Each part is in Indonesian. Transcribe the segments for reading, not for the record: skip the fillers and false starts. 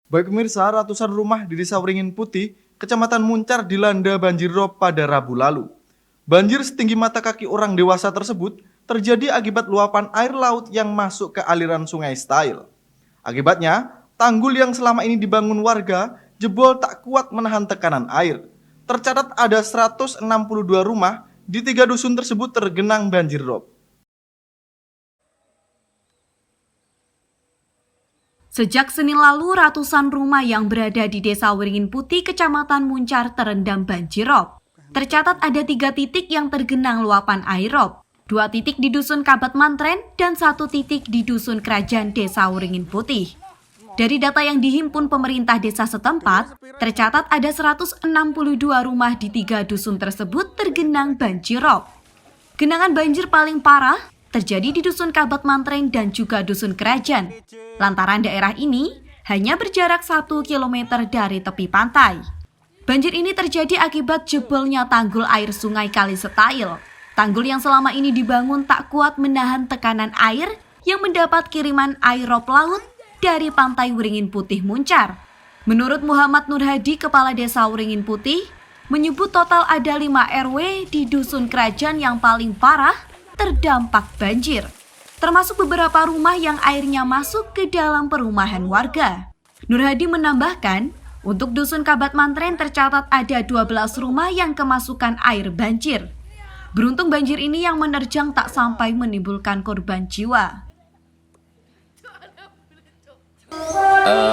Baik pemirsa, ratusan rumah di Desa Wringin Putih, Kecamatan Muncar dilanda banjir rob pada Rabu lalu. Banjir setinggi mata kaki orang dewasa tersebut terjadi akibat luapan air laut yang masuk ke aliran Sungai Stail. Akibatnya, tanggul yang selama ini dibangun warga jebol tak kuat menahan tekanan air. Tercatat ada 162 rumah di 3 dusun tersebut tergenang banjir rob. Sejak Senin lalu, ratusan rumah yang berada di Desa Wringin Putih, Kecamatan Muncar terendam banjir rob. Tercatat ada 3 titik yang tergenang luapan air rob, 2 titik di Dusun Kabat Mantren dan 1 titik di Dusun Kerajaan Desa Wringin Putih. Dari data yang dihimpun pemerintah desa setempat, tercatat ada 162 rumah di 3 dusun tersebut tergenang banjir rob. Genangan banjir paling parah terjadi di Dusun Kabat Mantren dan juga Dusun Kerajaan. Lantaran daerah ini hanya berjarak 1 km dari tepi pantai. Banjir ini terjadi akibat jebolnya tanggul air Sungai Kali Stail. Tanggul yang selama ini dibangun tak kuat menahan tekanan air yang mendapat kiriman air rob laut dari pantai Wringin Putih Muncar. Menurut Muhammad Nur Hadi, Kepala Desa Wringin Putih, menyebut total ada 5 RW di Dusun Kerajaan yang paling parah terdampak banjir, termasuk beberapa rumah yang airnya masuk ke dalam perumahan warga. Nur Hadi menambahkan, untuk Dusun Kabat Mantren tercatat ada 12 rumah yang kemasukan air banjir. Beruntung banjir ini yang menerjang tak sampai menimbulkan korban jiwa.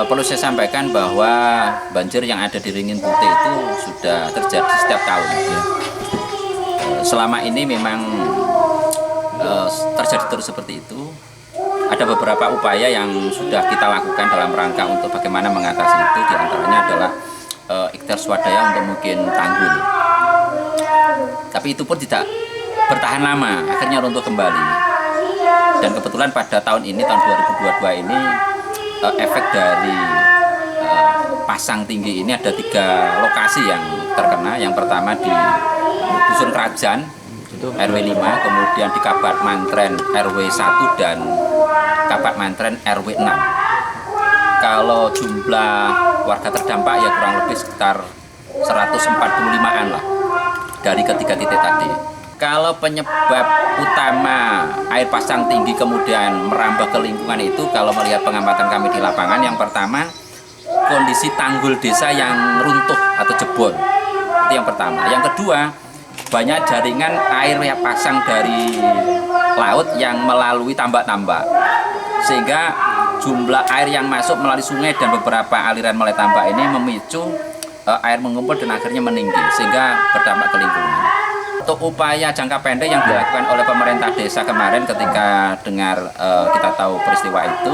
Perlu saya sampaikan bahwa banjir yang ada di Wringin Putih itu sudah terjadi setiap tahun. Ya. Selama ini memang terjadi terus seperti itu. Ada beberapa upaya yang sudah kita lakukan dalam rangka untuk bagaimana mengatasi itu. Di antaranya adalah ikhtiar swadaya untuk mungkin tanggul. Tapi itu pun tidak bertahan lama, akhirnya runtuh kembali. Dan kebetulan pada tahun ini, tahun 2022 ini, efek dari pasang tinggi ini ada 3 lokasi yang terkena. Yang pertama di Dusun Kerajaan RW 5, kemudian di Kabat Mantren RW 1 dan Kabat Mantren RW 6. Kalau jumlah warga terdampak ya kurang lebih sekitar 145-an lah dari ketiga titik tadi. Kalau penyebab utama air pasang tinggi kemudian merambah ke lingkungan itu, kalau melihat pengamatan kami di lapangan, yang pertama kondisi tanggul desa yang runtuh atau jebol. Itu yang pertama. Yang kedua, banyak jaringan air yang pasang dari laut yang melalui tambak-tambak, sehingga jumlah air yang masuk melalui sungai dan beberapa aliran mulai tambak ini memicu air mengumpul dan akhirnya meninggi sehingga berdampak ke lingkungan. Untuk upaya jangka pendek yang dilakukan oleh pemerintah desa kemarin ketika dengar kita tahu peristiwa itu,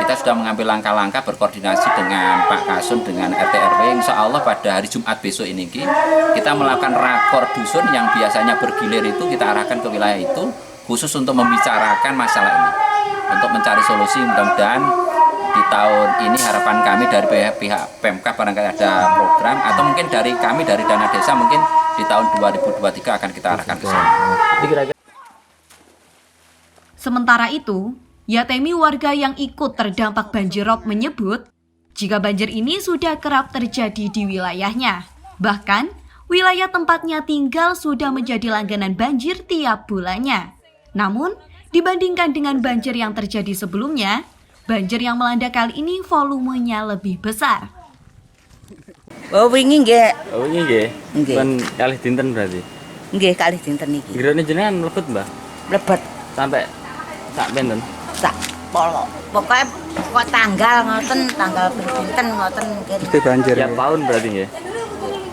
kita sudah mengambil langkah-langkah berkoordinasi dengan Pak Kasun, dengan RT RW. Insya Allah pada hari Jumat besok ini kita melakukan rakor dusun yang biasanya bergilir itu, kita arahkan ke wilayah itu khusus untuk membicarakan masalah ini, untuk mencari solusi. Mudah-mudahan di tahun ini harapan kami dari pihak Pemkab barangkali ada program, atau mungkin dari kami dari dana desa mungkin di tahun 2023 akan kita arahkan ke sana. Sementara itu, Yatemi, warga yang ikut terdampak banjir rob, menyebut jika banjir ini sudah kerap terjadi di wilayahnya. Bahkan, wilayah tempatnya tinggal sudah menjadi langganan banjir tiap bulannya. Namun, dibandingkan dengan banjir yang terjadi sebelumnya, banjir yang melanda kali ini volumenya lebih besar. Oh, wingi nggih. Oh, wingi nggih. Nggih. Kan kalih dinten berarti. Nggih, kalih dinten iki. Grene jenengan mlebet, Mbah? Mlebet Sampai sak pinten? sak polo. Pokoke kok tanggal ngoten, tanggal dinten ngoten mungkin. Mesti banjir. Tiap tahun berarti nggih.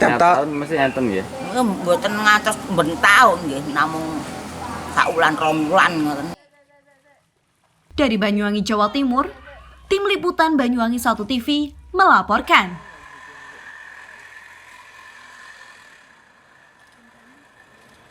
Tiap tahun mesti enten nggih. Mboten ngantos ben taun nggih, namung sak wulan rong wulan ngoten. Dari Banyuwangi, Jawa Timur, Tim Liputan Banyuwangi 1 TV melaporkan.